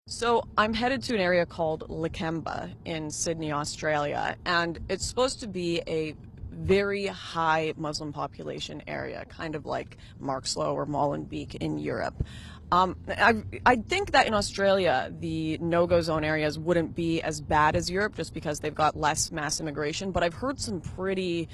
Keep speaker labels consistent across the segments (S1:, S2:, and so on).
S1: So I'm headed to an area called Lakemba in Sydney, Australia, and it's supposed to be a very high Muslim population area, kind of like Markslow or Molenbeek in Europe. I think that in Australia, the no-go zone areas wouldn't be as bad as Europe just because they've got less mass immigration, but I've heard some pretty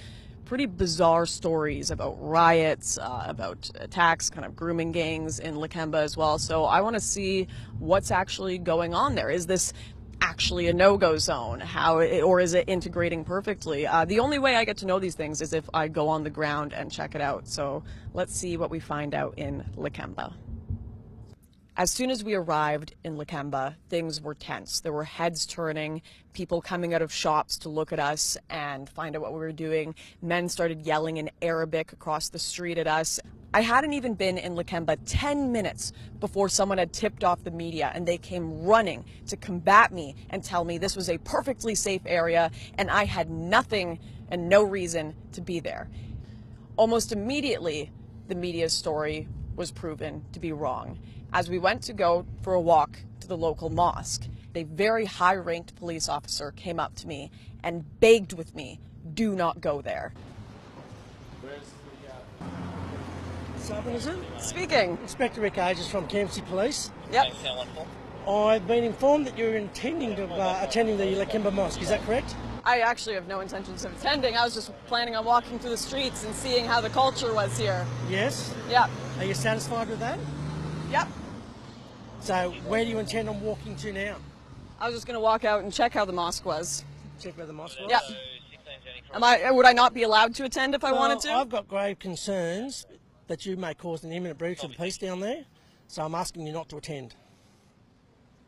S1: bizarre stories about riots, about attacks, kind of grooming gangs in Lakemba as well. So I want to see what's actually going on there. Is this actually a no-go zone? Or is it integrating perfectly? The only way I get to know these things is if I go on the ground and check it out. So let's see what we find out in Lakemba. As soon as we arrived in Lakemba, things were tense. There were heads turning, people coming out of shops to look at us and find out what we were doing. Men started yelling in Arabic across the street at us. I hadn't even been in Lakemba 10 minutes before someone had tipped off the media, and they came running to combat me and tell me this was a perfectly safe area and I had nothing and no reason to be there. Almost immediately, the media's story was proven to be wrong. As we went to go for a walk to the local mosque, a very high-ranked police officer came up to me and begged with me, do not go there.
S2: Southern, is it?
S1: Speaking.
S2: Inspector Rick Ages from Campsie Police.
S1: Yep.
S2: I've been informed that you're intending to attending the Lakemba Mosque, is that correct?
S1: I actually have no intentions of attending. I was just planning on walking through the streets and seeing how the culture was here.
S2: Yes?
S1: Yep.
S2: Are you satisfied with that?
S1: Yep.
S2: So where do you intend on walking to now?
S1: I was just going to walk out and check how the mosque was.
S2: Check where the mosque was?
S1: Yep. Would I not be allowed to attend if I wanted to?
S2: I've got grave concerns that you may cause an imminent breach of the peace down there, so I'm asking you not to attend.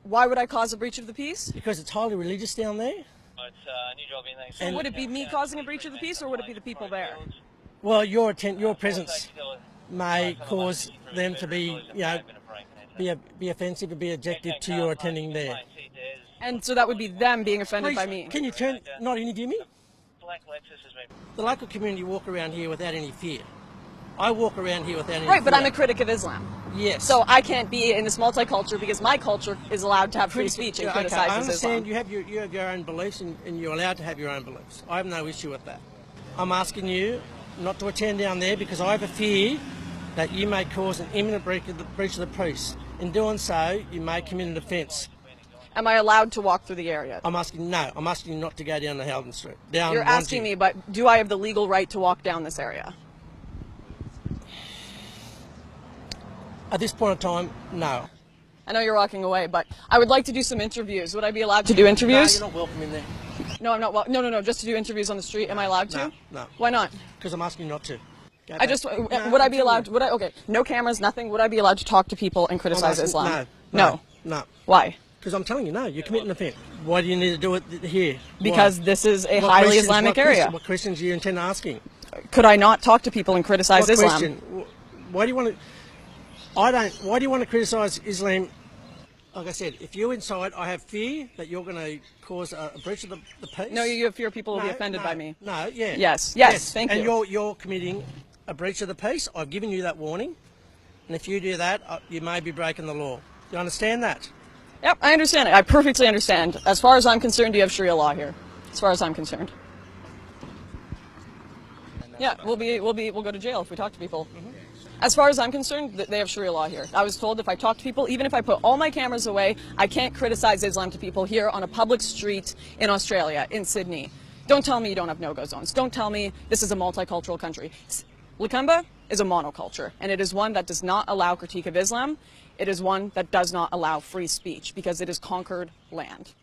S1: Why would I cause a breach of the peace?
S2: Because it's highly religious down there.
S1: So would it be me causing a breach of the peace, or would it be the people there?
S2: Well, your presence may cause them to be, be offensive and be objective to your attending there.
S1: And so that would be them being offended by me.
S2: Can you not interview me? The local community walk around here without any fear. I walk around here without any fear.
S1: Right, but I'm a critic of Islam.
S2: Yes.
S1: So I can't be in this multicultural because my culture is allowed to have free speech and criticizes Islam.
S2: I understand you have your own beliefs and you're allowed to have your own beliefs. I have no issue with that. I'm asking you not to attend down there because I have a fear that you may cause an imminent breach of the peace. In doing so, you may commit an offence.
S1: Am I allowed to walk through the area?
S2: I'm asking you not to go down the Halden Street.
S1: You're asking me, but do I have the legal right to walk down this area?
S2: At this point in time, no.
S1: I know you're walking away, but I would like to do some interviews. Would I be allowed to do interviews?
S2: No, you're not welcome in there.
S1: No, I'm not. No, just to do interviews on the street. Am I allowed to?
S2: No.
S1: Why not?
S2: Because I'm asking you not to.
S1: Would I be allowed? Okay, no cameras, nothing. Would I be allowed to talk to people and criticize Islam?
S2: No.
S1: Why?
S2: Because I'm telling you, no, you're committing an offence. Why do you need to do it here?
S1: Because this is a highly Islamic area.
S2: What questions do you intend asking?
S1: Could I not talk to people and criticize Islam?
S2: Question? Why do you want to? Why do you want to criticise Islam? Like I said, if you're inside, I have fear that you're going to cause a breach of the peace.
S1: No, you have fear people will be offended by me.
S2: No, yeah.
S1: Yes, thank you.
S2: And you're committing a breach of the peace. I've given you that warning. And if you do that, you may be breaking the law. Do you understand that?
S1: Yep, I understand it. I perfectly understand. As far as I'm concerned, you have Sharia law here. As far as I'm concerned. Yeah, we'll go to jail if we talk to people. As far as I'm concerned, they have Sharia law here. I was told if I talk to people, even if I put all my cameras away, I can't criticize Islam to people here on a public street in Australia, in Sydney. Don't tell me you don't have no-go zones. Don't tell me this is a multicultural country. Lakemba is a monoculture, and it is one that does not allow critique of Islam. It is one that does not allow free speech because it is conquered land.